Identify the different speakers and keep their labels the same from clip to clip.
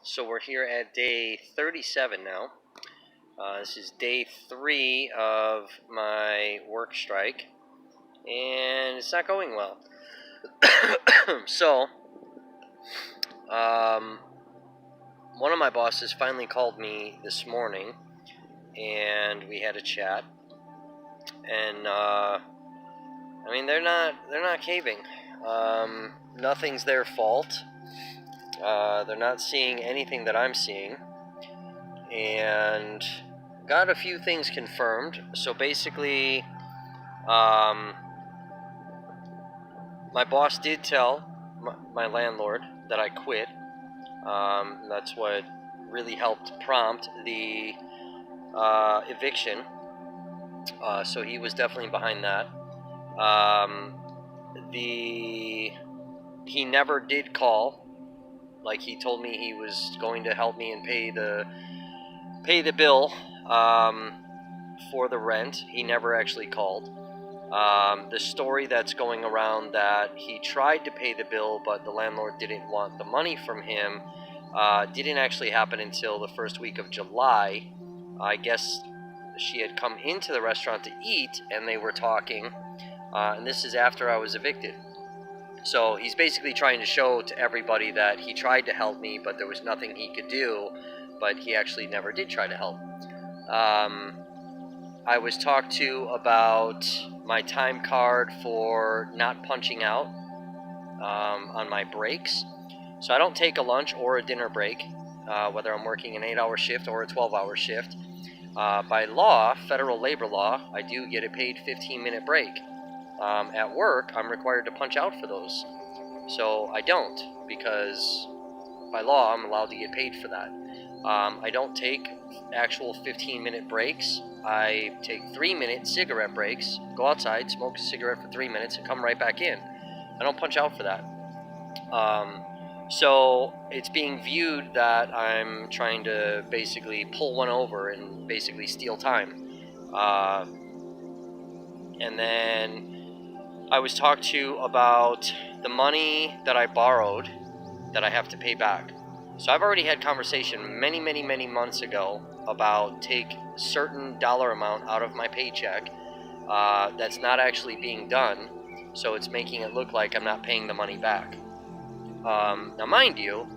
Speaker 1: So we're here at day 37 now. This is day 3 of my work strike, and it's not going well. So, one of my bosses finally called me this morning, and we had a chat. And they're not caving. Nothing's their fault. They're not seeing anything that I'm seeing, and got a few things confirmed. So basically, my boss did tell my landlord that I quit. That's what really helped prompt the eviction. So he was definitely behind that. He never did call. Like, he told me he was going to help me and pay the bill for the rent. He never actually called. The story that's going around that he tried to pay the bill, but the landlord didn't want the money from him, didn't actually happen until the first week of July. I guess she had come into the restaurant to eat, and they were talking, and this is after I was evicted. So he's basically trying to show to everybody that he tried to help me, but there was nothing he could do, but he actually never did try to help. I was talked to about my time card for not punching out on my breaks. So I don't take a lunch or a dinner break, whether I'm working an 8-hour shift or a 12-hour shift. By law, federal labor law, I do get a paid 15-minute break. At work, I'm required to punch out for those. So I don't, because by law, I'm allowed to get paid for that. I don't take actual 15-minute breaks. I take 3-minute cigarette breaks, go outside, smoke a cigarette for 3 minutes, and come right back in. I don't punch out for that. So it's being viewed that I'm trying to basically pull one over and basically steal time. And then I was talked to about the money that I borrowed that I have to pay back. So I've already had conversation many months ago about take certain dollar amount out of my paycheck. That's not actually being done, so it's making it look like I'm not paying the money back. Now mind you,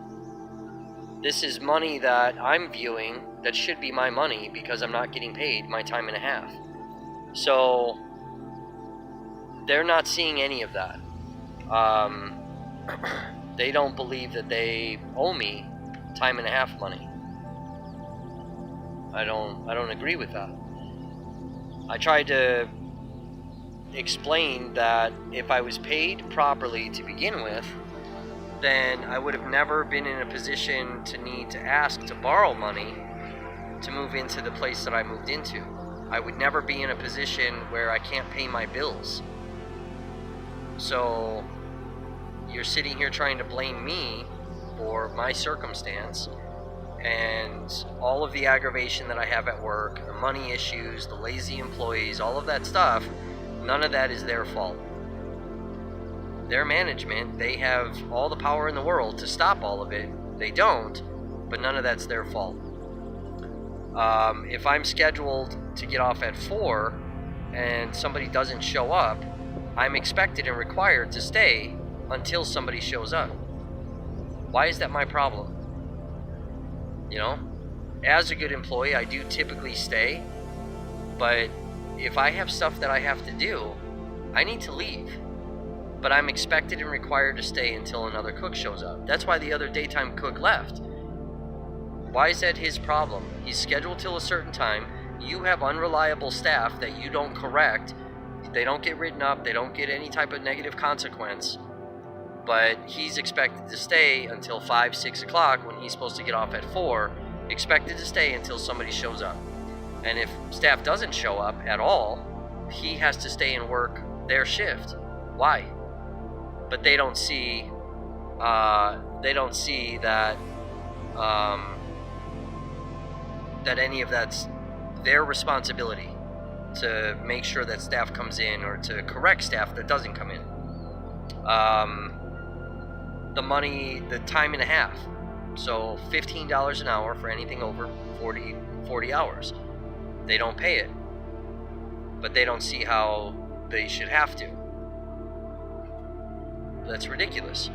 Speaker 1: this is money that I'm viewing that should be my money because I'm not getting paid my time and a half. So they're not seeing any of that. They don't believe that they owe me time and a half money. I don't agree with that. I tried to explain that if I was paid properly to begin with, then I would have never been in a position to need to ask to borrow money to move into the place that I moved into. I would never be in a position where I can't pay my bills. So you're sitting here trying to blame me for my circumstance and all of the aggravation that I have at work, the money issues, the lazy employees, all of that stuff. None of that is their fault. Their management, they have all the power in the world to stop all of it. They don't, but none of that's their fault. If I'm scheduled to get off at 4 and somebody doesn't show up, I'm expected and required to stay until somebody shows up. Why is that my problem? As a good employee, I do typically stay, but if I have stuff that I have to do, I need to leave. But I'm expected and required to stay until another cook shows up. That's why the other daytime cook left. Why is that his problem? He's scheduled till a certain time. You have unreliable staff that you don't correct. They don't get written up. They don't get any type of negative consequence. But he's expected to stay until 5, 6 o'clock when he's supposed to get off at 4. Expected to stay until somebody shows up. And if staff doesn't show up at all, he has to stay and work their shift. Why? But they don't see that that any of that's their responsibility to make sure that staff comes in or to correct staff that doesn't come in. The money, the time and a half. So $15 an hour for anything over 40 hours. They don't pay it, but they don't see how they should have to. That's ridiculous.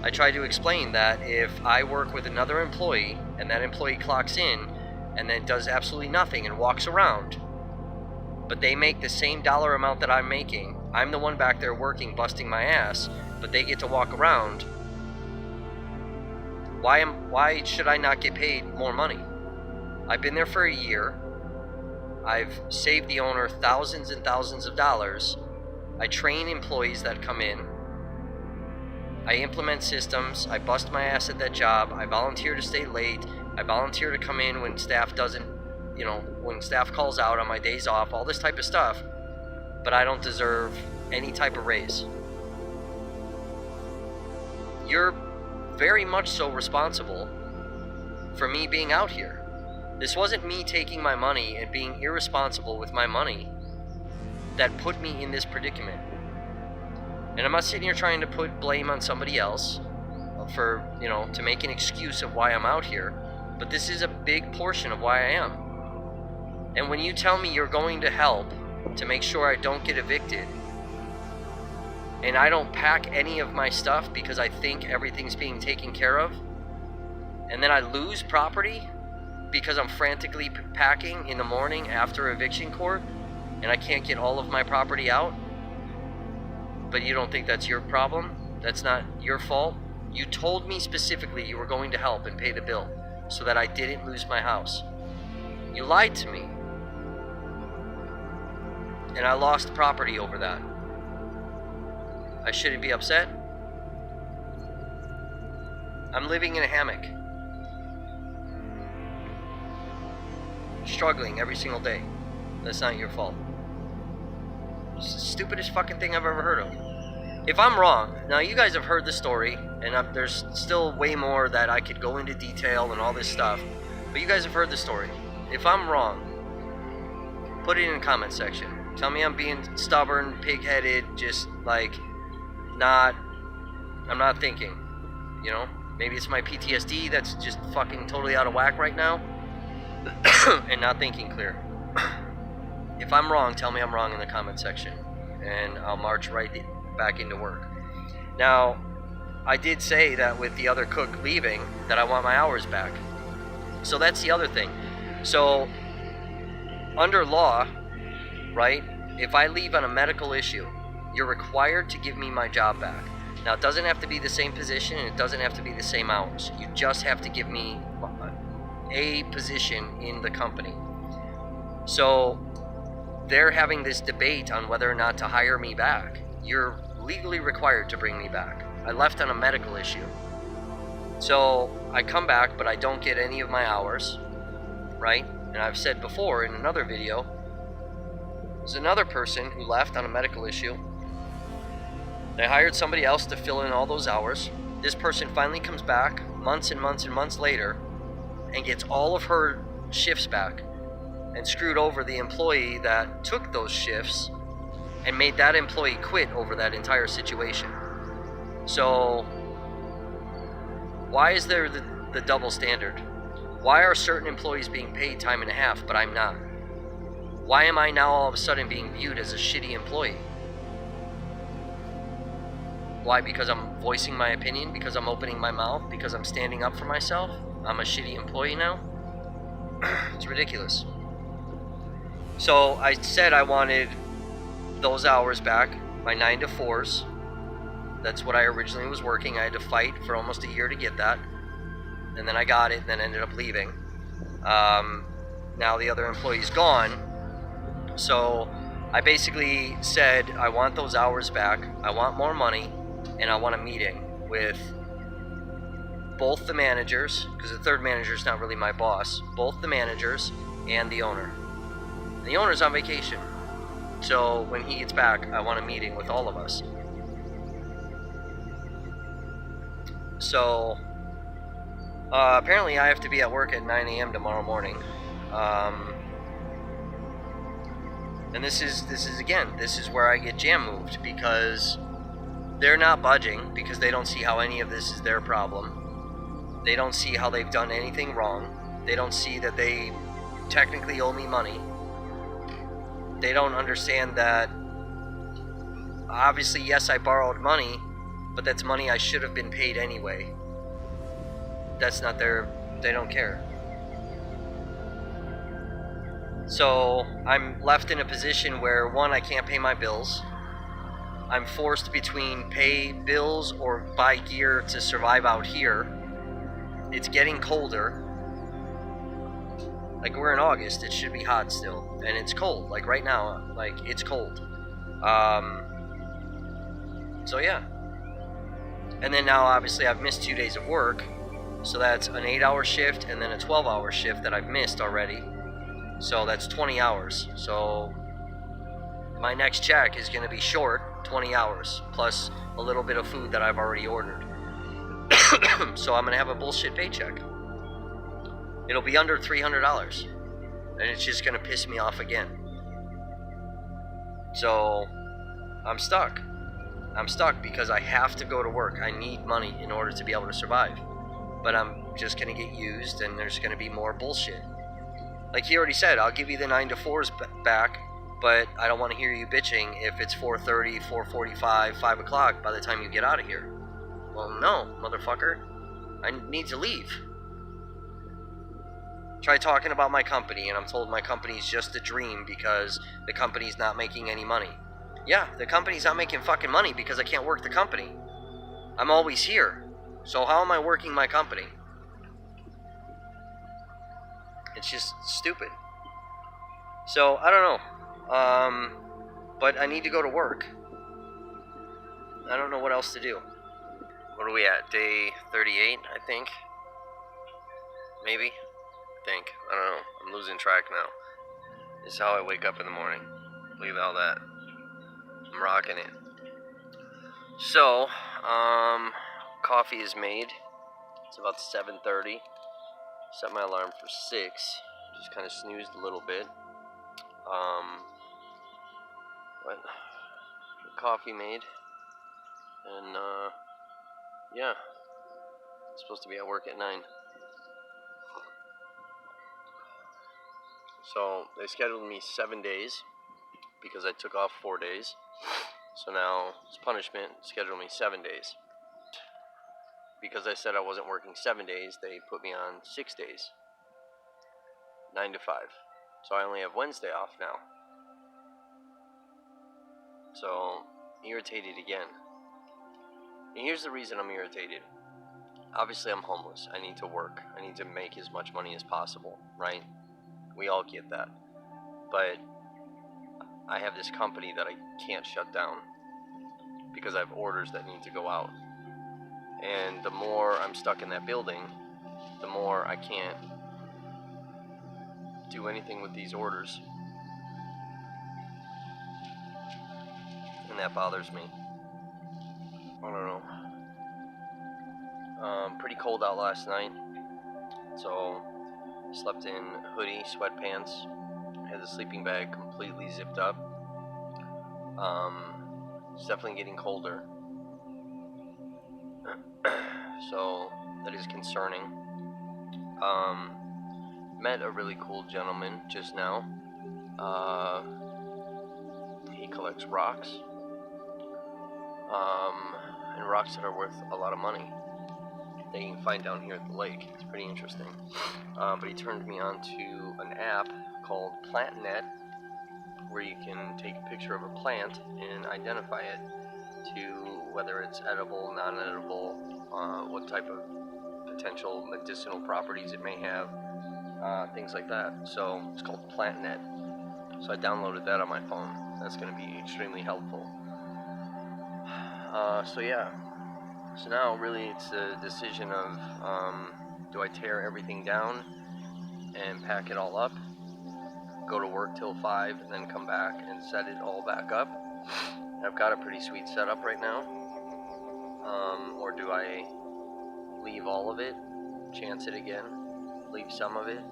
Speaker 1: I try to explain that if I work with another employee and that employee clocks in and then does absolutely nothing and walks around, but they make the same dollar amount that I'm making, I'm the one back there working, busting my ass, but they get to walk around. Why should I not get paid more money? I've been there for a year. I've saved the owner thousands and thousands of dollars. I train employees that come in. I implement systems. I bust my ass at that job. I volunteer to stay late. I volunteer to come in when staff doesn't, when staff calls out on my days off, all this type of stuff. But I don't deserve any type of raise. You're very much so responsible for me being out here. This wasn't me taking my money and being irresponsible with my money that put me in this predicament. And I'm not sitting here trying to put blame on somebody else for, to make an excuse of why I'm out here, but this is a big portion of why I am. And when you tell me you're going to help to make sure I don't get evicted, and I don't pack any of my stuff because I think everything's being taken care of, and then I lose property because I'm frantically packing in the morning after eviction court, and I can't get all of my property out, but you don't think that's your problem? That's not your fault? You told me specifically you were going to help and pay the bill so that I didn't lose my house. You lied to me. And I lost property over that. I shouldn't be upset. I'm living in a hammock. Struggling every single day. That's not your fault. It's the stupidest fucking thing I've ever heard of. If I'm wrong, now you guys have heard the story, and there's still way more that I could go into detail and all this stuff, but you guys have heard the story. If I'm wrong, put it in the comment section. Tell me I'm being stubborn, pig-headed, just like I'm not thinking, Maybe it's my PTSD that's just fucking totally out of whack right now and not thinking clear. If I'm wrong, tell me I'm wrong in the comment section, and I'll march right back into work. Now, I did say that with the other cook leaving, that I want my hours back. So that's the other thing. So, under law, right, if I leave on a medical issue, you're required to give me my job back. Now, it doesn't have to be the same position, and it doesn't have to be the same hours. You just have to give me a position in the company. So, they're having this debate on whether or not to hire me back. You're legally required to bring me back. I left on a medical issue. So I come back, but I don't get any of my hours, right? And I've said before in another video, there's another person who left on a medical issue. They hired somebody else to fill in all those hours. This person finally comes back months and months and months later and gets all of her shifts back, and screwed over the employee that took those shifts and made that employee quit over that entire situation. So why is there the double standard? Why are certain employees being paid time and a half, but I'm not? Why am I now all of a sudden being viewed as a shitty employee? Why? Because I'm voicing my opinion? Because I'm opening my mouth? Because I'm standing up for myself? I'm a shitty employee now? It's ridiculous. So I said I wanted those hours back, my 9 to 4s. That's what I originally was working. I had to fight for almost a year to get that. And then I got it, and then ended up leaving. Now the other employee's gone. So I basically said I want those hours back, I want more money, and I want a meeting with both the managers, because the third manager is not really my boss, both the managers and the owner. The owner's on vacation, so when he gets back, I want a meeting with all of us. So, apparently I have to be at work at 9 a.m. tomorrow morning. And this is where I get jam moved, because they're not budging, because they don't see how any of this is their problem. They don't see how they've done anything wrong. They don't see that they technically owe me money. They don't understand that, obviously, yes, I borrowed money, but that's money I should have been paid anyway. That's not they don't care. So I'm left in a position where, one, I can't pay my bills. I'm forced between pay bills or buy gear to survive out here. It's getting colder. Like, we're in August, it should be hot still, and it's cold. Like right now, like, it's cold. So yeah. And then now, obviously, I've missed 2 days of work, so that's an 8-hour shift and then a 12-hour shift that I've missed already. So that's 20 hours. So my next check is going to be short 20 hours, plus a little bit of food that I've already ordered. So I'm going to have a bullshit paycheck. It'll be under $300, and it's just going to piss me off again. So I'm stuck. I'm stuck because I have to go to work. I need money in order to be able to survive. But I'm just going to get used, and there's going to be more bullshit. Like he already said, I'll give you the 9 to 4s back, but I don't want to hear you bitching if it's 4:30, 4:45, 5 o'clock by the time you get out of here. Well, no, motherfucker. I need to leave. Try talking about my company, and I'm told my company's just a dream because the company's not making any money. Yeah, the company's not making fucking money because I can't work the company. I'm always here. So how am I working my company? It's just stupid. So, I don't know. But I need to go to work. I don't know what else to do. What are we at? Day 38, I think? Maybe? I don't know. I'm losing track now. This is how I wake up in the morning. Leave all that. I'm rocking it. So, coffee is made. It's about 7:30. Set my alarm for 6. Just kind of snoozed a little bit. But coffee made. And, yeah. I'm supposed to be at work at 9. So they scheduled me 7 days because I took off 4 days. So now, as punishment, schedule me 7 days. Because I said I wasn't working 7 days, they put me on 6 days. 9 to 5. So I only have Wednesday off now. So, irritated again. And here's the reason I'm irritated. Obviously, I'm homeless. I need to work. I need to make as much money as possible, right? We all get that. But I have this company that I can't shut down because I have orders that need to go out. And the more I'm stuck in that building, the more I can't do anything with these orders. And that bothers me. I don't know. Pretty cold out last night. So, slept in hoodie, sweatpants. Had the sleeping bag completely zipped up. It's definitely getting colder. So, that is concerning. Met a really cool gentleman just now. He collects rocks. And rocks that are worth a lot of money that you can find down here at the lake. It's pretty interesting. But he turned me on to an app called PlantNet, where you can take a picture of a plant and identify it to whether it's edible, non-edible, what type of potential medicinal properties it may have, things like that. So it's called PlantNet. So I downloaded that on my phone. That's going to be extremely helpful. So yeah. So now really it's a decision of do I tear everything down and pack it all up, go to work till 5 and then come back and set it all back up. I've got a pretty sweet setup right now. Or do I leave all of it, chance it again, leave some of it?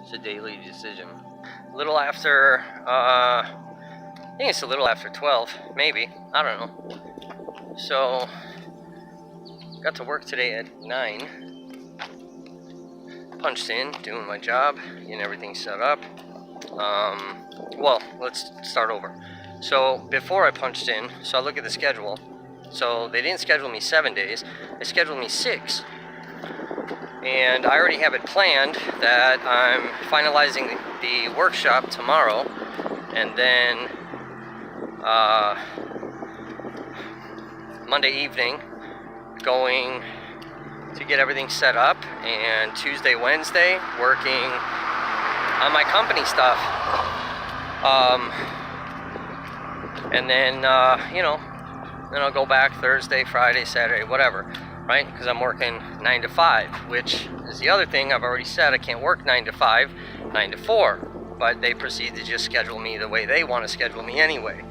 Speaker 1: It's a daily decision. A little after, I think it's a little after 12, maybe. I don't know. So, got to work today at 9. Punched in, doing my job, getting everything set up. Well, let's start over. So, before I punched in, so I look at the schedule. So, they didn't schedule me 7 days, they scheduled me 6. And I already have it planned that I'm finalizing the workshop tomorrow, and then Monday evening going to get everything set up, and Tuesday, Wednesday working on my company stuff. And then, then I'll go back Thursday, Friday, Saturday, whatever, right? Because I'm working 9 to 5, which is the other thing I've already said. I can't work 9 to 5, 9 to 4, but they proceed to just schedule me the way they want to schedule me anyway.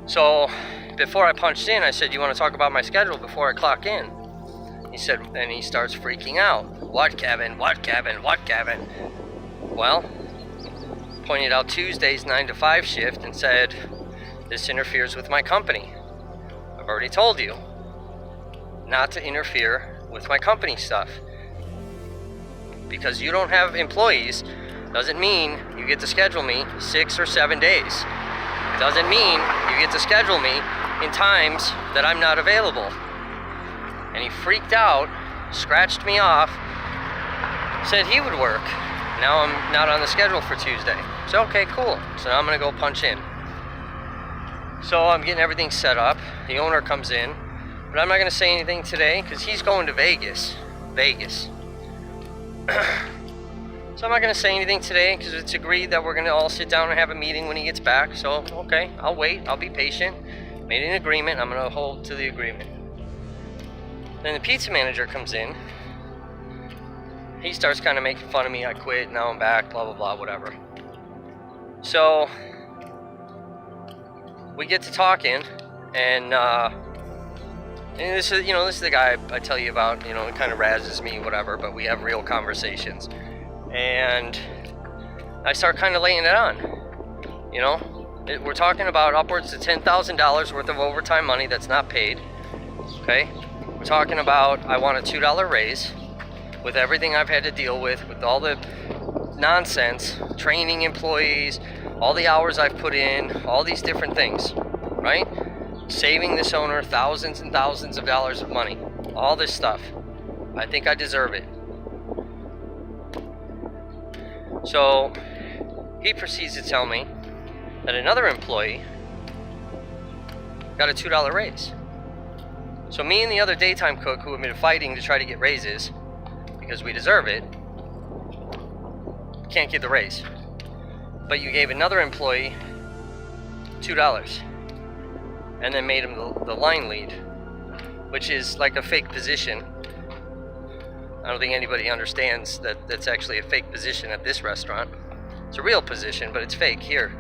Speaker 1: So before I punched in, I said, "You want to talk about my schedule before I clock in?" He said, and he starts freaking out. "What, Kevin? What, Kevin? What, Kevin?" Well, pointed out Tuesday's 9 to 5 shift and said, "This interferes with my company. I've already told you not to interfere with my company stuff. Because you don't have employees doesn't mean you get to schedule me 6 or 7 days. Doesn't mean you get to schedule me in times that I'm not available." And he freaked out, scratched me off, said he would work. Now I'm not on the schedule for Tuesday. So, okay, cool. So now I'm gonna go punch in. So I'm getting everything set up. The owner comes in, but I'm not gonna say anything today because he's going to Vegas. So I'm not gonna say anything today because it's agreed that we're gonna all sit down and have a meeting when he gets back. So, okay, I'll wait, I'll be patient. Made an agreement, I'm gonna hold to the agreement. Then the pizza manager comes in. He starts kind of making fun of me. I quit, now I'm back, blah, blah, blah, whatever. So we get to talking, and this is the guy I tell you about. He kind of razzes me, whatever, but we have real conversations. And I start kind of laying it on. We're talking about upwards to $10,000 worth of overtime money that's not paid. Okay? We're talking about I want a $2 raise with everything I've had to deal with all the nonsense, training employees, all the hours I've put in, all these different things, right? Saving this owner thousands and thousands of dollars of money, all this stuff. I think I deserve it. So he proceeds to tell me that another employee got a $2 raise. So me and the other daytime cook, who have been fighting to try to get raises because we deserve it, can't get the raise. But you gave another employee $2 and then made him the line lead, which is like a fake position. I don't think anybody understands that that's actually a fake position at this restaurant. It's a real position, but it's fake here.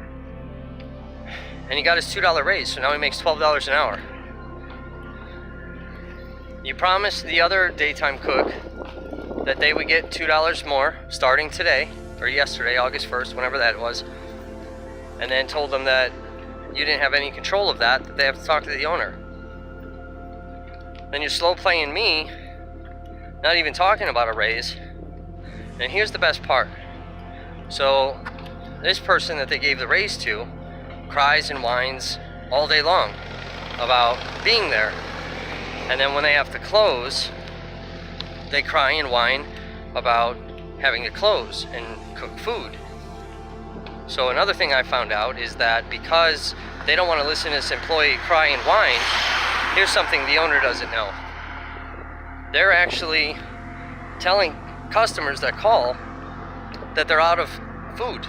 Speaker 1: And he got his $2 raise, so now he makes $12 an hour. You promised the other daytime cook that they would get $2 more starting today, or yesterday, August 1st, whenever that was, and then told them that you didn't have any control of that they have to talk to the owner. Then you're slow playing me, not even talking about a raise. And here's the best part. So this person that they gave the raise to cries and whines all day long about being there. And then when they have to close, they cry and whine about having to close and cook food. So another thing I found out is that because they don't want to listen to this employee cry and whine, here's something the owner doesn't know. They're actually telling customers that call that they're out of food.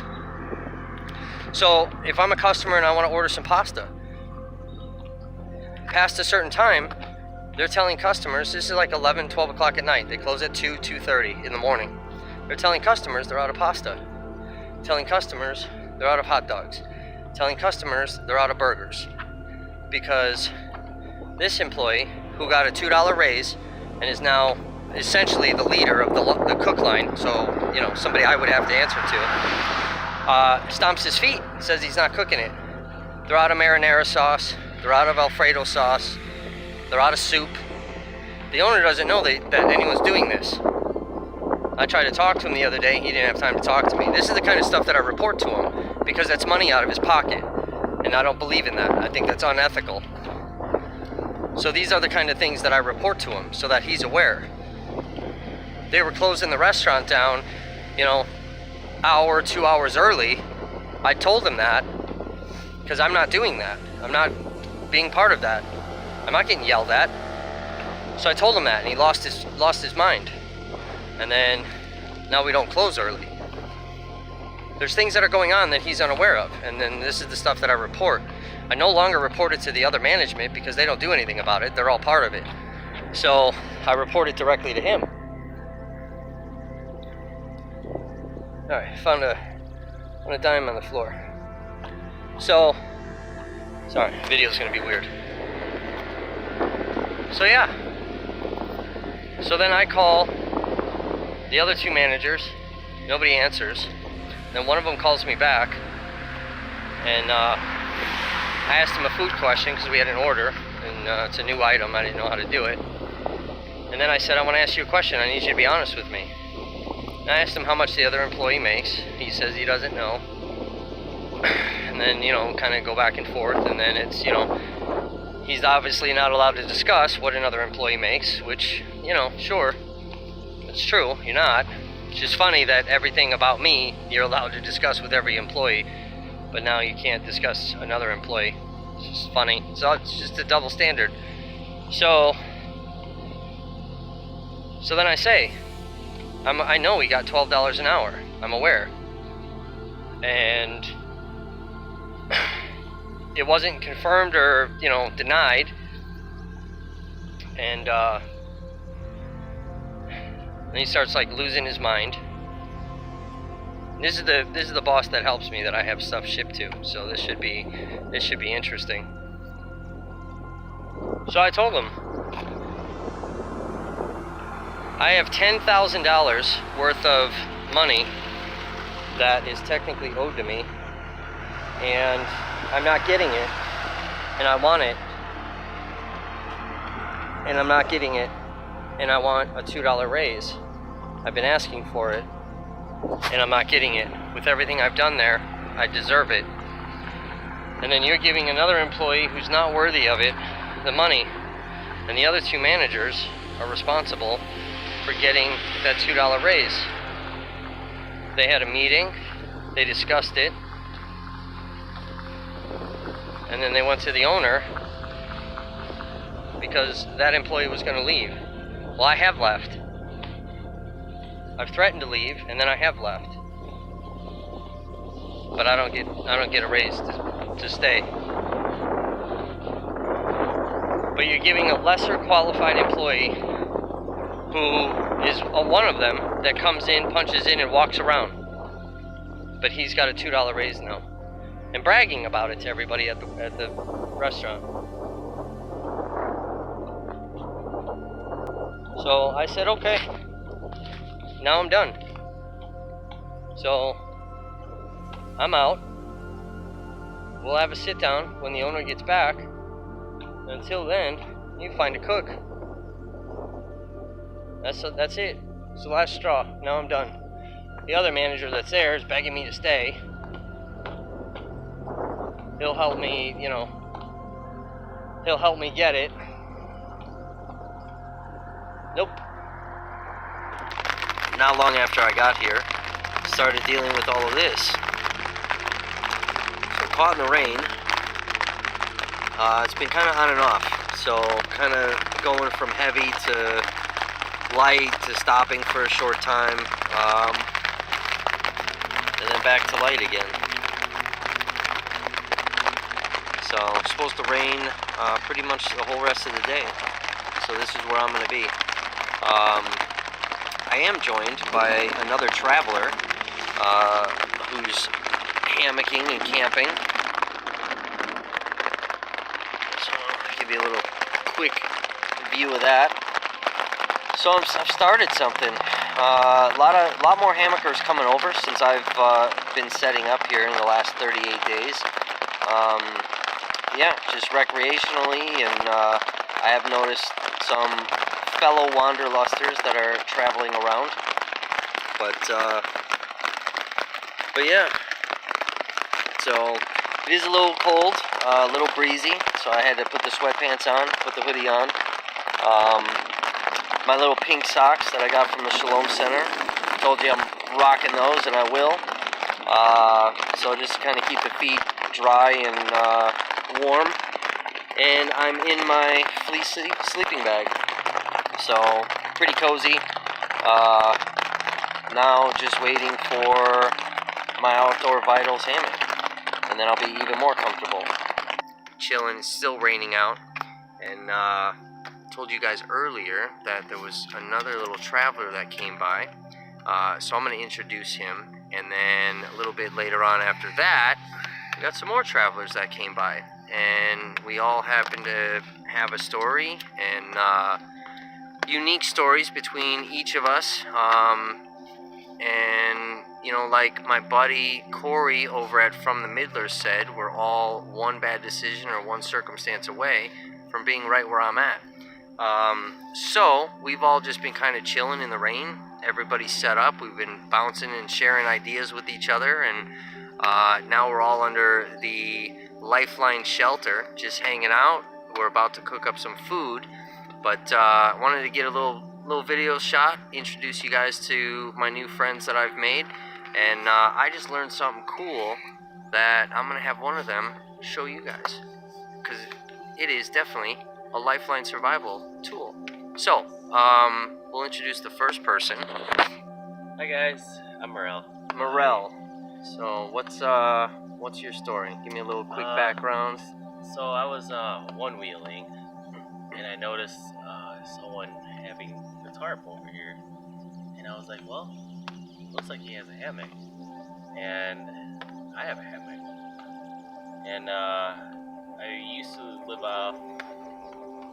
Speaker 1: So if I'm a customer and I want to order some pasta, past a certain time, they're telling customers, this is like 11, 12 o'clock at night. They close at 2, 2:30 in the morning. They're telling customers they're out of pasta. Telling customers they're out of hot dogs. Telling customers they're out of burgers. Because this employee, who got a $2 raise and is now essentially the leader of the cook line, so, somebody I would have to answer to, stomps his feet, says he's not cooking it. They're out of marinara sauce. They're out of Alfredo sauce. They're out of soup. The owner doesn't know that anyone's doing this. I tried to talk to him the other day. He didn't have time to talk to me. This is the kind of stuff that I report to him because that's money out of his pocket. And I don't believe in that. I think that's unethical. So these are the kind of things that I report to him so that he's aware. They were closing the restaurant down, hour, 2 hours early. I told him that because I'm not doing that. I'm not being part of that. I'm not getting yelled at. So I told him that, and he lost his mind. And then now we don't close early. There's things that are going on that he's unaware of, and then this is the stuff that I report. I no longer report it to the other management because they don't do anything about it. They're all part of it. So I report it directly to him. All right, found a dime on the floor. So, sorry, video's gonna be weird. So yeah. So then I call the other two managers. Nobody answers. Then one of them calls me back, and I asked him a food question because we had an order, and it's a new item. I didn't know how to do it. And then I said, I want to ask you a question. I need you to be honest with me. And I asked him how much the other employee makes. He says he doesn't know. And then, kind of go back and forth. And then it's, he's obviously not allowed to discuss what another employee makes, which, sure, it's true, you're not. It's just funny that everything about me, you're allowed to discuss with every employee, but now you can't discuss another employee. It's just funny. So it's just a double standard. So then I say, I know he got $12 an hour. I'm aware. And it wasn't confirmed or, denied. And then he starts losing his mind. This is the boss that helps me that I have stuff shipped to. So this should be interesting. So I told him I have $10,000 worth of money that is technically owed to me, and I'm not getting it, and I want it, and I'm not getting it, and I want a $2 raise. I've been asking for it, and I'm not getting it. With everything I've done there, I deserve it. And then you're giving another employee who's not worthy of it the money, and the other two managers are responsible for getting that $2 raise. They had a meeting, they discussed it, and then they went to the owner because that employee was going to leave. Well, I have left. I've threatened to leave, and then I have left. But I don't get a raise to stay. But you're giving a lesser qualified employee who is one of them that comes in, punches in, and walks around. But he's got a $2 raise now. And bragging about it to everybody at the restaurant. So I said, okay, now I'm done. So I'm out. We'll have a sit down when the owner gets back. Until then, you find a cook. That's it. It's the last straw. Now I'm done. The other manager that's there is begging me to stay. He'll help me, he'll help me get it. Nope. Not long after I got here, started dealing with all of this. So caught in the rain. It's been kind of on and off. So kind of going from heavy to light to stopping for a short time, and then back to light again. So it's supposed to rain pretty much the whole rest of the day. So this is where I'm going to be. I am joined by another traveler who's hammocking and camping. So I'll give you a little quick view of that. So I've started something. A lot more hammockers coming over since I've been setting up here in the last 38 days. Yeah, just recreationally, and I have noticed some fellow wanderlusters that are traveling around, but yeah, so it is a little cold, a little breezy, so I had to put the sweatpants on, put the hoodie on. My little pink socks that I got from the Shalom Center, told you I'm rocking those, and I will. So just kind of keep the feet dry and warm. And I'm in my fleece sleeping bag, so pretty cozy. Now just waiting for my Outdoor Vitals hammock, and then I'll be even more comfortable. Chilling. It's still raining out, and told you guys earlier that there was another little traveler that came by, so I'm going to introduce him, and then a little bit later on after that we got some more travelers that came by, and we all happen to have a story, and unique stories between each of us, and you know, like my buddy Corey over at From the Middlers said, we're all one bad decision or one circumstance away from being right where I'm at. So we've all just been kind of chilling in the rain. Everybody's set up. We've been bouncing and sharing ideas with each other, and now we're all under the Lifeline shelter, just hanging out. We're about to cook up some food, but I wanted to get a little video shot, introduce you guys to my new friends that I've made, and I just learned something cool that I'm gonna have one of them show you guys, because it is definitely a Lifeline survival tool. So, we'll introduce the first person.
Speaker 2: Hi guys, I'm Morel.
Speaker 1: Morel. So, what's your story? Give me a little quick background.
Speaker 2: So I was one-wheeling, and I noticed someone having the tarp over here, and I was like, well, looks like he has a hammock, and I have a hammock, and I used to live off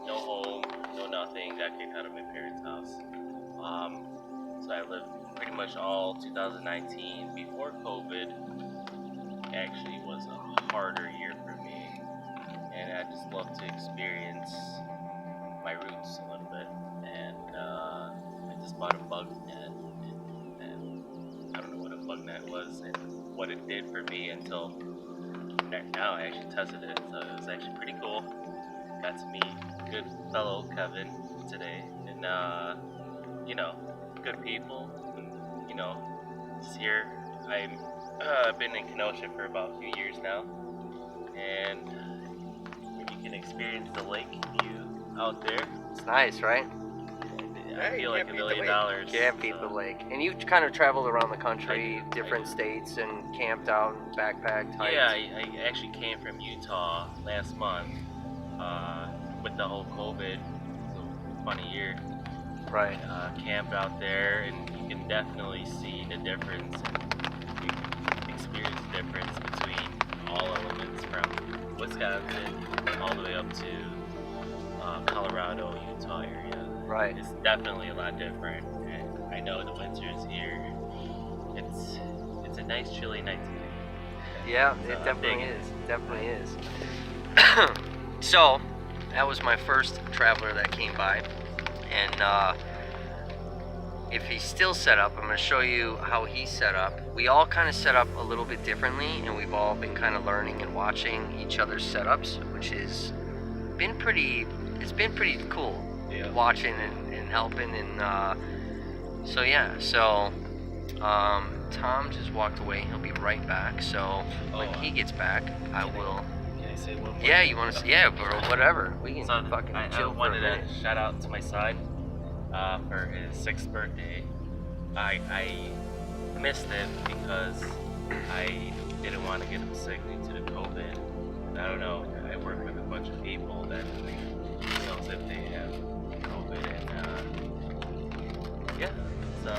Speaker 2: no home, no nothing, got kicked out of my parents' house. So I lived pretty much all 2019. Before COVID actually was a harder year for me, and I just love to experience my roots a little bit. And I just bought a bug net, and I don't know what a bug net was and what it did for me until now I actually tested it, so it was actually pretty cool. Got to meet good fellow Kevin today, and you know, good people, and, you know, just here. I've been in Kenosha for about a few years now, and you can experience the lake view out there.
Speaker 1: It's nice, right?
Speaker 2: I feel like $1 million.
Speaker 1: Can't beat the lake. And you've kind of traveled around the country, different states, and camped out and backpacked. Hiked.
Speaker 2: Yeah, I actually came from Utah last month. With the whole COVID, it's a funny year.
Speaker 1: Right.
Speaker 2: Camped out there, and you can definitely see the difference, and you can experience the difference between all elements from Wisconsin all the way up to Colorado, Utah area.
Speaker 1: Right.
Speaker 2: It's definitely a lot different, and I know the winters here, it's a nice chilly night today.
Speaker 1: Yeah,
Speaker 2: so
Speaker 1: it definitely is. It definitely is. So, that was my first traveler that came by, and if he's still set up, I'm going to show you how he's set up. We all kind of set up a little bit differently, and we've all been kind of learning and watching each other's setups, which has been pretty, it's been pretty cool.
Speaker 2: Yeah.
Speaker 1: Watching and helping, and so yeah, so Tom just walked away. He'll be right back, so when he gets back, I will.
Speaker 2: Can I say one more?
Speaker 1: Yeah, you want to? Yeah, bro, whatever. We can
Speaker 2: So
Speaker 1: fucking
Speaker 2: I
Speaker 1: chill for a
Speaker 2: wanted
Speaker 1: minute.
Speaker 2: to shout out to my son for his 6th birthday. I missed it because I didn't want to get him sick due to the COVID. I don't know. I work with a bunch of people that knows if they have COVID, and yeah. So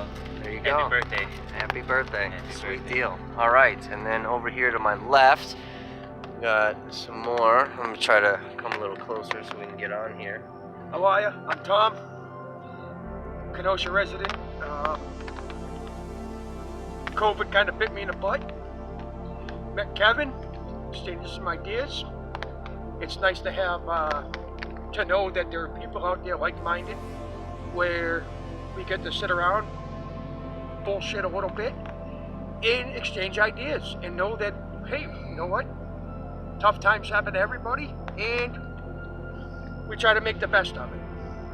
Speaker 1: There you
Speaker 2: happy
Speaker 1: go.
Speaker 2: birthday.
Speaker 1: Happy birthday.
Speaker 2: Happy
Speaker 1: Sweet
Speaker 2: birthday.
Speaker 1: deal. All right, and then over here to my left, we got some more. I'm gonna try to come a little closer so we can get on here.
Speaker 3: How are you? I'm Tom, Kenosha resident. COVID kind of bit me in the butt. Met Kevin, exchanged some ideas. It's nice to have to know that there are people out there like-minded, where we get to sit around, bullshit a little bit, and exchange ideas, and know that, hey, you know what? Tough times happen to everybody, and we try to make the best of it.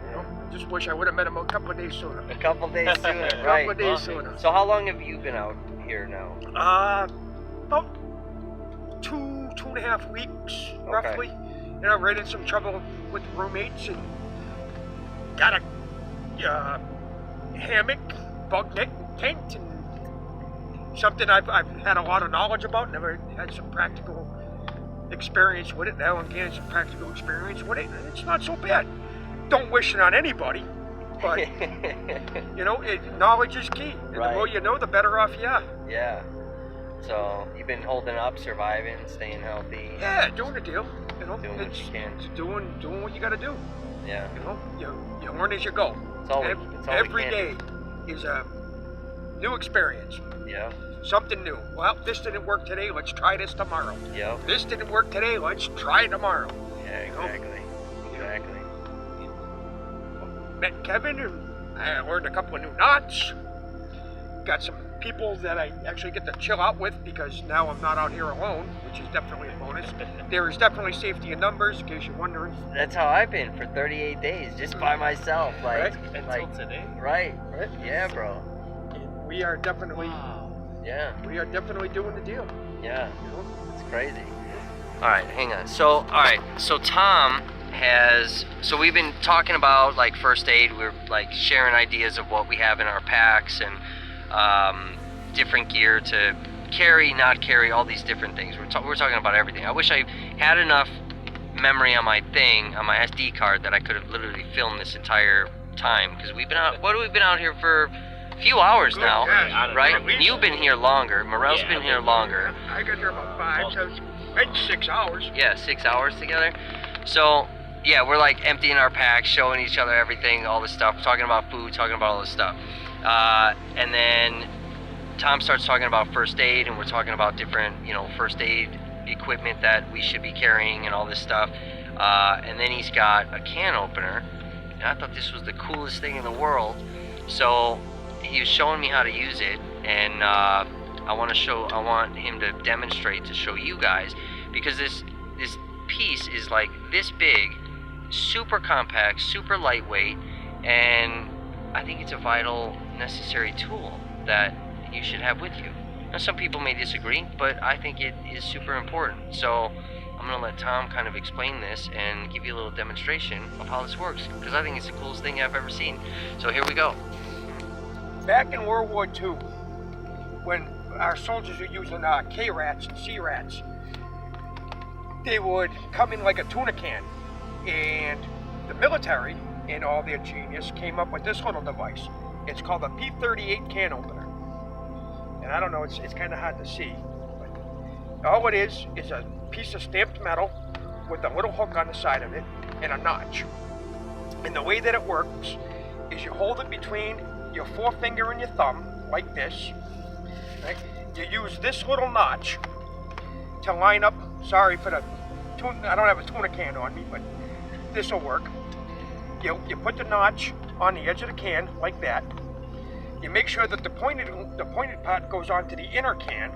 Speaker 3: You know, I just wish I would have met him a couple of days sooner.
Speaker 1: A couple days sooner,
Speaker 3: A
Speaker 1: right?
Speaker 3: couple of days sooner.
Speaker 1: So how long have you been out here now?
Speaker 3: About 2.5 weeks, roughly. You know, ran into some trouble with roommates and got a hammock, bug net tent, and something I've had a lot of knowledge about. Never had some practical experience with it. Now I'm getting some practical experience with it, and it's not so bad. Don't wish it on anybody, but you know, knowledge is key. And
Speaker 1: Right.
Speaker 3: the more you know, the better off you are.
Speaker 1: Yeah. So you've been holding up, surviving, staying healthy.
Speaker 3: Yeah, doing the deal. You know,
Speaker 1: Doing what you can.
Speaker 3: it's doing what you got to do.
Speaker 1: Yeah.
Speaker 3: You know, you learn as you go.
Speaker 1: It's all,
Speaker 3: Every day is a new experience.
Speaker 1: Yeah.
Speaker 3: Something new. Well, this didn't work today. Let's try this tomorrow.
Speaker 1: Yep.
Speaker 3: This didn't work today. Let's try it tomorrow.
Speaker 1: Yeah, exactly. Exactly.
Speaker 3: Met Kevin, and I learned a couple of new knots. Got some people that I actually get to chill out with, because now I'm not out here alone, which is definitely a bonus. There is definitely safety in numbers, in case you're wondering.
Speaker 1: That's how I've been for 38 days, just by myself. Like,
Speaker 2: Until today.
Speaker 1: Right.
Speaker 3: Right?
Speaker 1: Yeah, bro.
Speaker 3: And we are definitely doing the deal.
Speaker 1: Yeah.
Speaker 3: You know?
Speaker 1: It's crazy. All right, hang on. So Tom so we've been talking about like first aid. We're like sharing ideas of what we have in our packs and different gear to carry, not carry, all these different things. We're talking about everything. I wish I had enough memory on my SD card, that I could have literally filmed this entire time, because we've been out. What have we been out here for? A few hours
Speaker 3: Good
Speaker 1: now,
Speaker 3: gosh,
Speaker 1: right?
Speaker 3: at least.
Speaker 1: You've been here longer. Morel's been here longer.
Speaker 3: I got there about 5, so it's 6 hours.
Speaker 1: Yeah, 6 hours together. So yeah, we're like emptying our packs, showing each other everything, all this stuff, talking about food, talking about all this stuff. And then Tom starts talking about first aid, and we're talking about different, first aid equipment that we should be carrying and all this stuff. And then he's got a can opener, and I thought this was the coolest thing in the world. So he was showing me how to use it, and I want him to demonstrate to show you guys, because this piece is like this big, super compact, super lightweight, and I think it's a vital, necessary tool that you should have with you. Now, some people may disagree, but I think it is super important. So I'm gonna let Tom kind of explain this and give you a little demonstration of how this works, because I think it's the coolest thing I've ever seen. So here we go.
Speaker 3: Back in World War II, when our soldiers were using K-rats and C-rats, they would come in like a tuna can, and the military, in all their genius, came up with this little device. It's called a P38 can opener. And I don't know, it's kind of hard to see. But all it is a piece of stamped metal with a little hook on the side of it and a notch. And the way that it works is you hold it between your forefinger and your thumb, like this. Right? You use this little notch to line up, sorry for the tuna, I don't have a tuna can on me, but this will work. You put the notch on the edge of the can, like that. You make sure that the pointed part goes onto the inner can,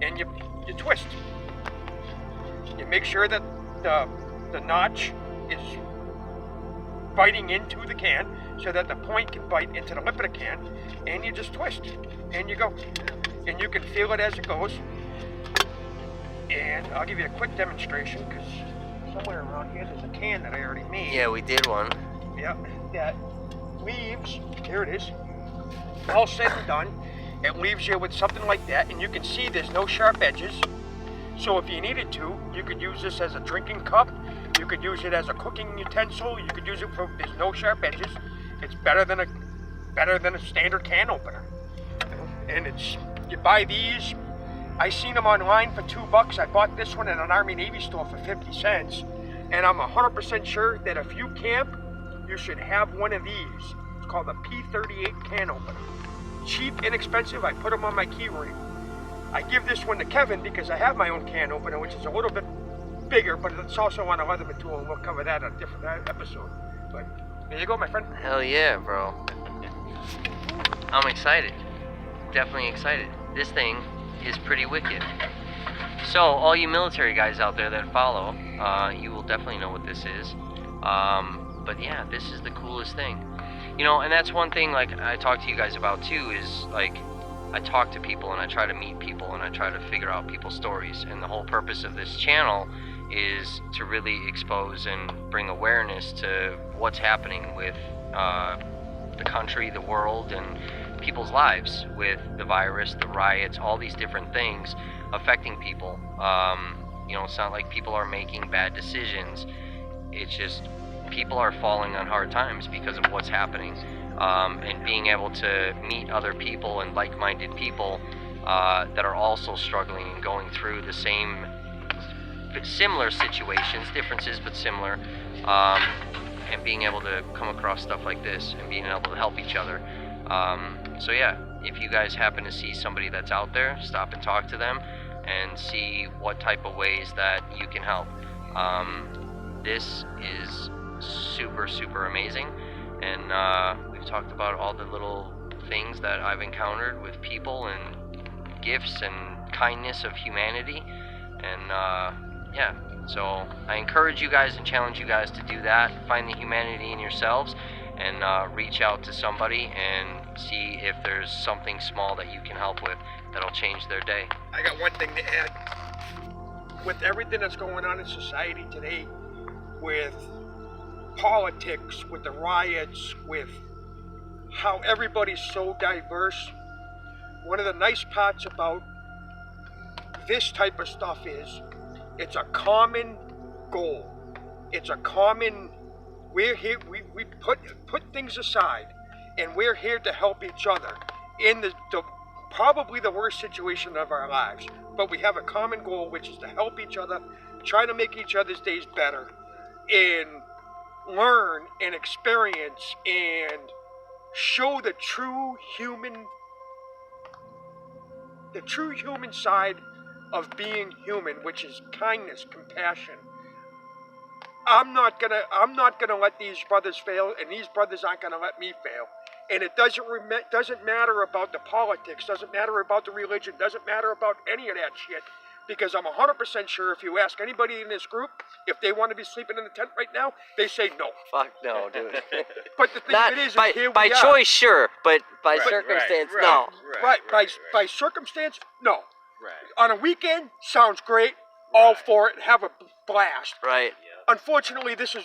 Speaker 3: and you twist. You make sure that the notch is biting into the can, so that the point can bite into the lip of the can, and you just twist, and you go. And you can feel it as it goes. And I'll give you a quick demonstration, because somewhere around here there's a can that I already made.
Speaker 1: Yeah, we did one.
Speaker 3: Yep, that leaves, here it is, all said and done, it leaves you with something like that, and you can see there's no sharp edges. So if you needed to, you could use this as a drinking cup, you could use it as a cooking utensil, you could use it for, there's no sharp edges. It's better than a standard can opener. And you buy these, I seen them online for $2. I bought this one at an Army Navy store for 50 cents. And I'm 100% sure that if you camp, you should have one of these. It's called a P38 can opener. Cheap, inexpensive, I put them on my key ring. I give this one to Kevin because I have my own can opener, which is a little bit bigger, but it's also on a leather tool, and we'll cover that on a different episode. But there you go, my friend.
Speaker 1: Hell yeah, bro. I'm excited. Definitely excited. This thing is pretty wicked. So, all you military guys out there that follow, you will definitely know what this is. But yeah, this is the coolest thing. You know, and that's one thing, like, I talk to you guys about too, is, like, I talk to people and I try to meet people and I try to figure out people's stories. And the whole purpose of this channel is to really expose and bring awareness to what's happening with the country, the world, and people's lives with the virus, the riots, all these different things affecting people. You know, it's not like people are making bad decisions. It's just people are falling on hard times because of what's happening. And being able to meet other people and like-minded people that are also struggling and going through the same, similar situations, differences but similar, and being able to come across stuff like this and being able to help each other. So yeah, if you guys happen to see somebody that's out there, stop and talk to them and see what type of ways that you can help. This is super, super amazing, and we've talked about all the little things that I've encountered with people and gifts and kindness of humanity, and yeah, so I encourage you guys and challenge you guys to do that. Find the humanity in yourselves and reach out to somebody and see if there's something small that you can help with that'll change their day.
Speaker 3: I got one thing to add. With everything that's going on in society today, with politics, with the riots, with how everybody's so diverse, one of the nice parts about this type of stuff is it's a common goal. It's a common, we're here, we put things aside, and we're here to help each other in the probably the worst situation of our lives. But we have a common goal, which is to help each other, try to make each other's days better, and learn and experience and show the true human side of being human, which is kindness, compassion. I'm not gonna let these brothers fail, and these brothers aren't gonna let me fail. And it doesn't matter about the politics, doesn't matter about the religion, doesn't matter about any of that shit. Because I'm 100% sure if you ask anybody in this group if they want to be sleeping in the tent right now, they say no.
Speaker 1: Fuck no, dude.
Speaker 3: But the thing
Speaker 1: Not,
Speaker 3: it is
Speaker 1: by,
Speaker 3: here
Speaker 1: by
Speaker 3: we
Speaker 1: choice, sure, but by
Speaker 2: Right,
Speaker 1: circumstance,
Speaker 2: right,
Speaker 1: no.
Speaker 3: By circumstance, no.
Speaker 2: Right.
Speaker 3: On a weekend, sounds great. All for it. Have a blast.
Speaker 1: Right.
Speaker 2: Yeah.
Speaker 3: Unfortunately, this is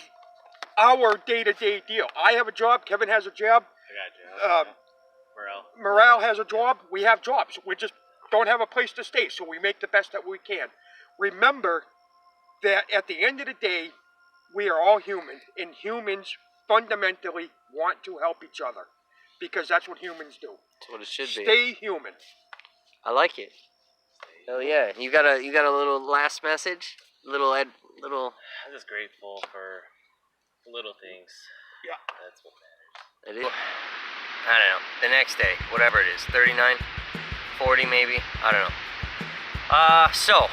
Speaker 3: our day-to-day deal. I have a job. Kevin has a job.
Speaker 2: I got you.
Speaker 3: Morale has a job. We have jobs. We just don't have a place to stay, so we make the best that we can. Remember that at the end of the day, we are all human, and humans fundamentally want to help each other, because that's what humans do.
Speaker 1: That's what it should be.
Speaker 3: Stay human.
Speaker 1: I like it. Hell yeah. You got a little last message? Little.
Speaker 2: I'm just grateful for little things.
Speaker 3: Yeah.
Speaker 2: That's what matters.
Speaker 1: It is. I don't know. The next day, whatever it is, 39, 40 maybe. I don't know. So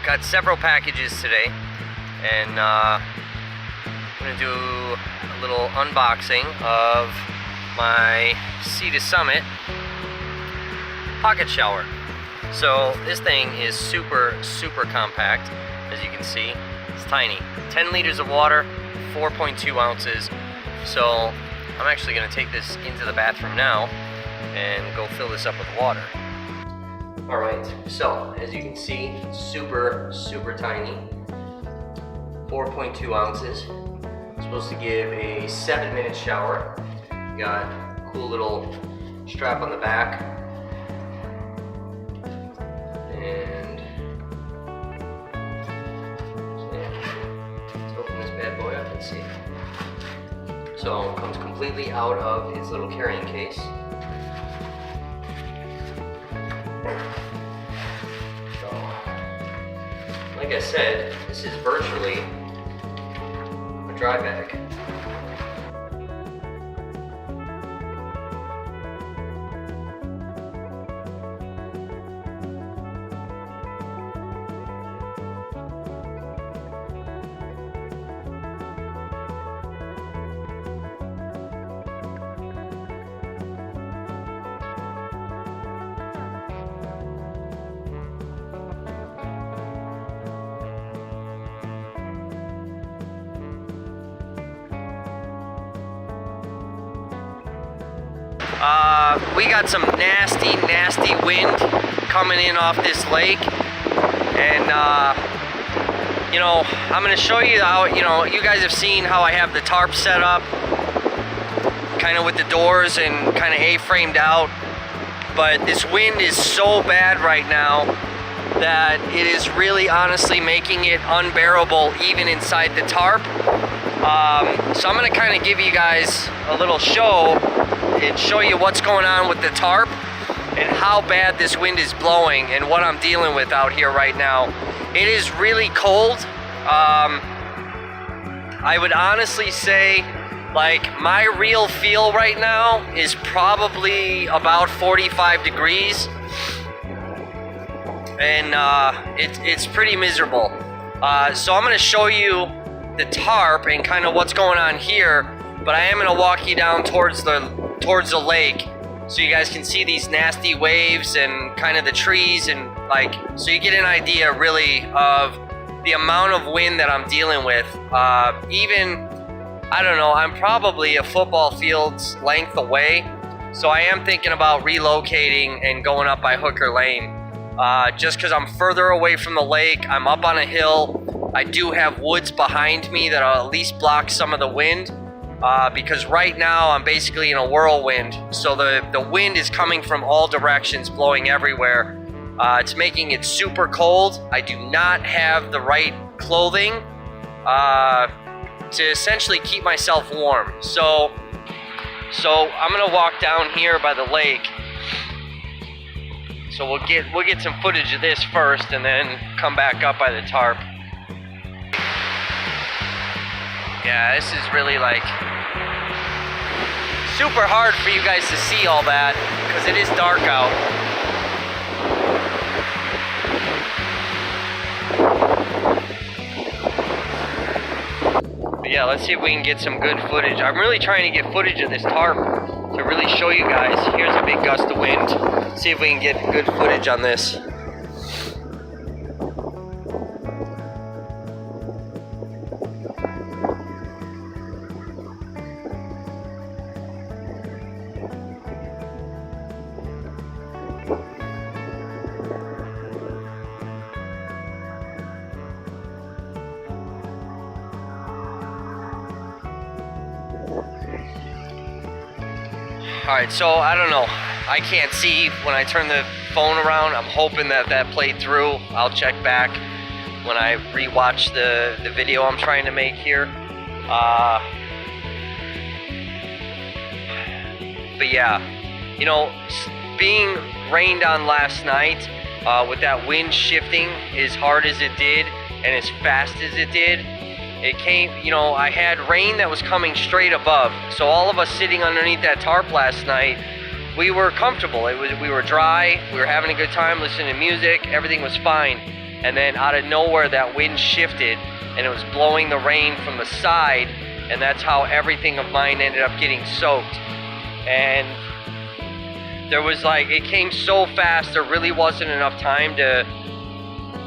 Speaker 1: got several packages today, and I'm gonna do a little unboxing of my Sea to Summit pocket shower. So this thing is super, super compact, as you can see. It's tiny. 10 liters of water, 4.2 ounces. So I'm actually gonna take this into the bathroom now and go fill this up with water. All right, so as you can see, super, super tiny, 4.2 ounces. It's supposed to give a 7-minute shower. You got a cool little strap on the back. And yeah, let's open this bad boy up and see. So it comes completely out of its little carrying case. So, like I said, this is virtually a dry bag. we got some nasty wind coming in off this lake, and you know, I'm gonna show you how, you know, you guys have seen how I have the tarp set up, kind of with the doors and kind of A-framed out, but this wind is so bad right now that it is really honestly making it unbearable even inside the tarp. So I'm gonna kind of give you guys a little show and show you what's going on with the tarp and how bad this wind is blowing and what I'm dealing with out here right now. It is really cold. I would honestly say, like, my real feel right now is probably about 45 degrees. And it's pretty miserable. So I'm gonna show you the tarp and kind of what's going on here, but I am gonna walk you down towards the lake so you guys can see these nasty waves and kind of the trees, and like, so you get an idea really of the amount of wind that I'm dealing with. Even, I don't know, I'm probably a football field's length away, so I am thinking about relocating and going up by Hooker Lane. Just because I'm further away from the lake, I'm up on a hill. I do have woods behind me that'll at least block some of the wind, because right now I'm basically in a whirlwind. So the wind is coming from all directions, blowing everywhere. It's making it super cold. I do not have the right clothing to essentially keep myself warm. So I'm gonna walk down here by the lake. So we'll get some footage of this first and then come back up by the tarp. Yeah, this is really like super hard for you guys to see all that because it is dark out. But yeah, let's see if we can get some good footage. I'm really trying to get footage of this tarp to really show you guys. Here's a big gust of wind. See if we can get good footage on this. Alright, so I don't know. I can't see when I turn the phone around. I'm hoping that played through. I'll check back when I rewatch the video I'm trying to make here. But yeah, you know, being rained on last night with that wind shifting as hard as it did and as fast as it did, it came, you know, I had rain that was coming straight above. So all of us sitting underneath that tarp last night, we were comfortable. We were dry, we were having a good time listening to music, everything was fine. And then out of nowhere that wind shifted and it was blowing the rain from the side, and that's how everything of mine ended up getting soaked. And there was like, it came so fast, there really wasn't enough time to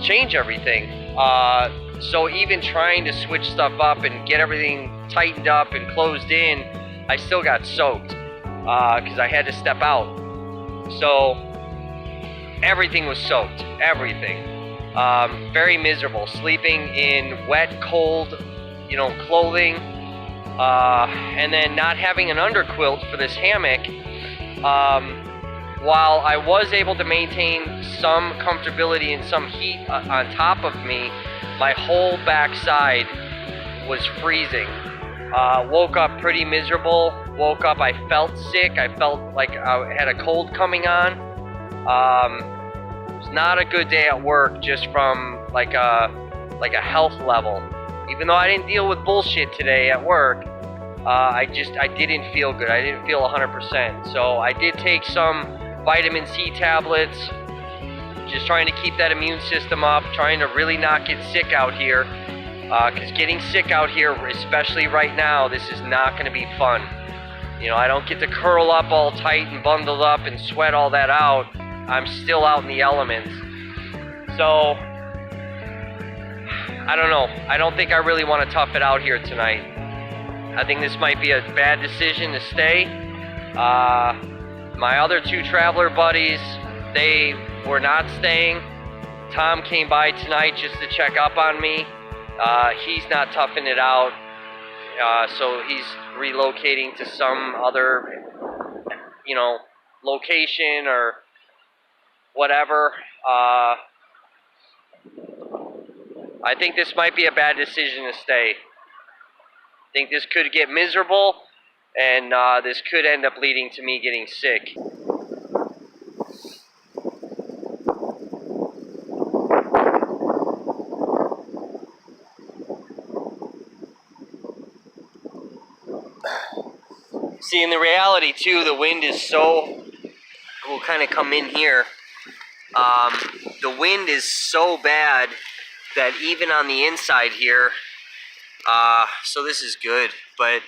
Speaker 1: change everything. So even trying to switch stuff up and get everything tightened up and closed in, I still got soaked because I had to step out. So everything was soaked, everything. Very miserable, sleeping in wet, cold, you know, clothing, and then not having an underquilt for this hammock. While I was able to maintain some comfortability and some heat on top of me, my whole backside was freezing. Woke up pretty miserable. Woke up, I felt sick. I felt like I had a cold coming on. It was not a good day at work, just from like a health level. Even though I didn't deal with bullshit today at work, I didn't feel good. I didn't feel 100%. So I did take some vitamin C tablets, just trying to keep that immune system up, trying to really not get sick out here, because getting sick out here, especially right now, this is not going to be fun. You know, I don't get to curl up all tight and bundled up and sweat all that out. I'm still out in the elements. So, I don't know. I don't think I really want to tough it out here tonight. I think this might be a bad decision to stay. My other 2 traveler buddies, they were not staying. Tom came by tonight just to check up on me. He's not toughing it out, so he's relocating to some other, location or whatever. I think this might be a bad decision to stay. I think this could get miserable, and this could end up leading to me getting sick. See, in the reality too, the wind is so, we'll kind of come in here. The wind is so bad that even on the inside here, so this is good, but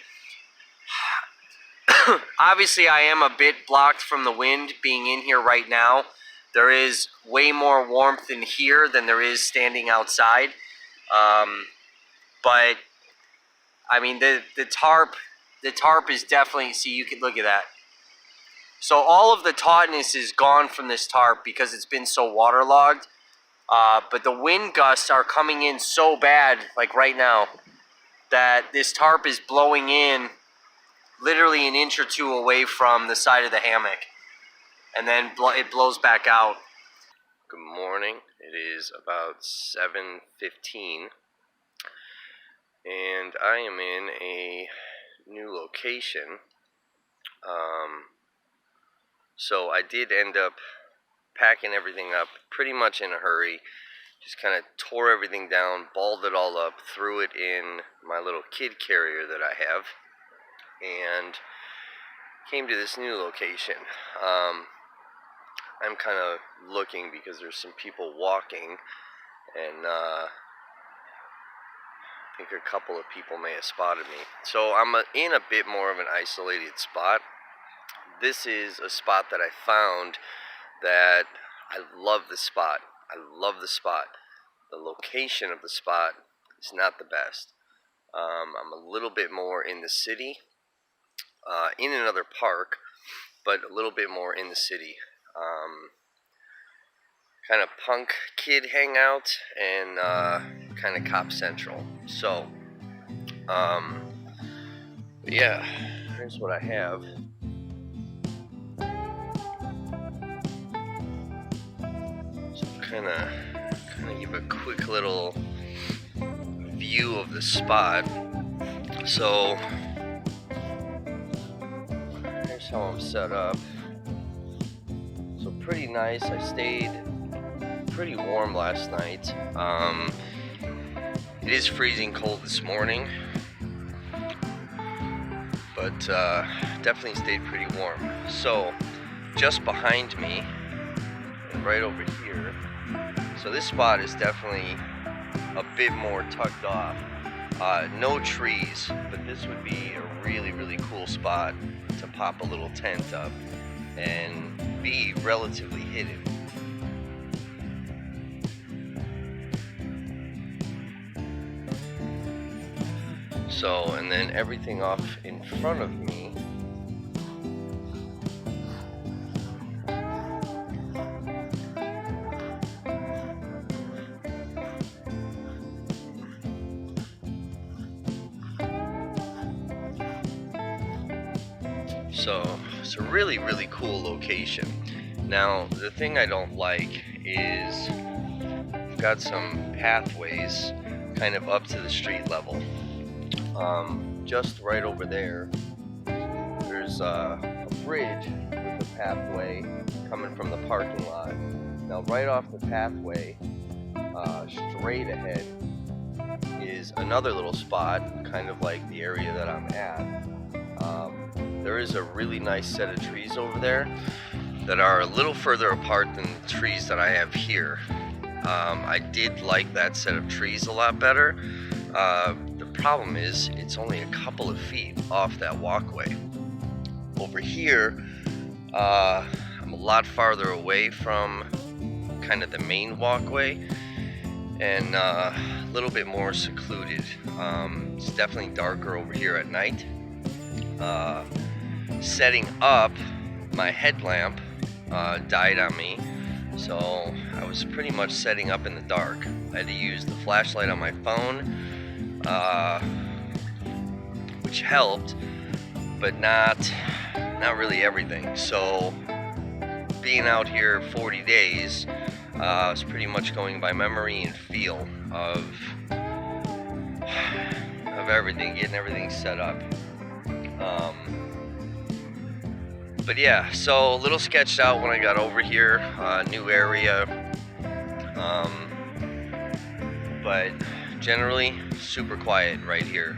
Speaker 1: obviously I am a bit blocked from the wind being in here right now. There is way more warmth in here than there is standing outside. But I mean, the tarp is definitely, see, you can look at that. So all of the tautness is gone from this tarp because it's been so waterlogged. But the wind gusts are coming in so bad, like right now, that this tarp is blowing in literally an inch or 2 away from the side of the hammock. And then it blows back out. Good morning. It is about 7:15. And I am in a new location. So I did end up packing everything up pretty much in a hurry. Just kind of tore everything down, balled it all up, threw it in my little kid carrier that I have, and came to this new location. I'm kind of looking because there's some people walking, and I think a couple of people may have spotted me. So I'm in a bit more of an isolated spot. This is a spot that I found that I love the spot. I love the spot. The location of the spot is not the best. I'm a little bit more in the city, in another park, but a little bit more in the city. Kind of punk kid hangout and kind of cop central. So, yeah, here's what I have. So kind of give a quick little view of the spot. So here's how I'm set up. So pretty nice. I stayed pretty warm last night. It is freezing cold this morning, but definitely stayed pretty warm. So just behind me and right over here, so this spot is definitely a bit more tucked off. No trees, but this would be a really, really cool spot to pop a little tent up and be relatively hidden. So, and then everything off in front of me So it's a really, really cool location. Now, the thing I don't like is I've got some pathways kind of up to the street level. Just right over there, there's a bridge with a pathway coming from the parking lot. Now, right off the pathway, straight ahead, is another little spot, kind of like the area that I'm at. There is a really nice set of trees over there that are a little further apart than the trees that I have here. I did like that set of trees a lot better. The problem is it's only a couple of feet off that walkway. Over here, I'm a lot farther away from kind of the main walkway and a little bit more secluded. It's definitely darker over here at night. Setting up my headlamp died on me, so I was pretty much setting up in the dark. I had to use the flashlight on my phone, which helped, but not really everything. So being out here 40 days, I was pretty much going by memory and feel of everything, getting everything set up. But yeah, so a little sketched out when I got over here, new area, but generally super quiet right here.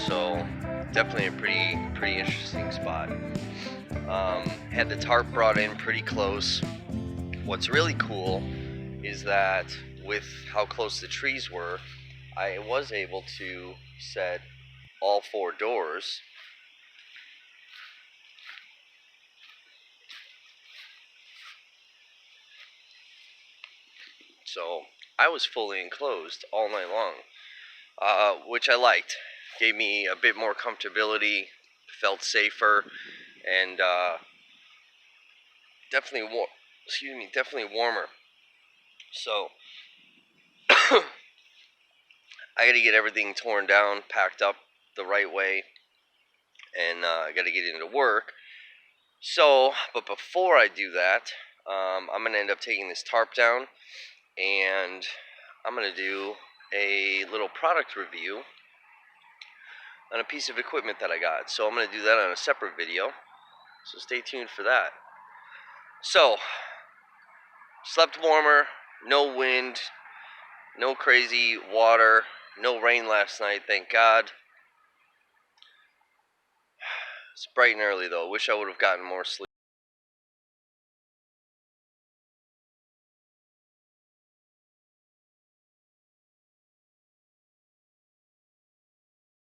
Speaker 1: So definitely a pretty interesting spot. Had the tarp brought in pretty close. What's really cool is that with how close the trees were, I was able to set all 4 doors. So I was fully enclosed all night long, which I liked. Gave me a bit more comfortability, felt safer, and definitely warmer. So I got to get everything torn down, packed up the right way, and I got to get into work. So, but before I do that, I'm gonna end up taking this tarp down, and I'm gonna do a little product review on a piece of equipment that I got. So I'm gonna do that on a separate video, so stay tuned for that. So, slept warmer, no wind, no crazy water, no rain last night, thank God. It's bright and early though. Wish I would have gotten more sleep.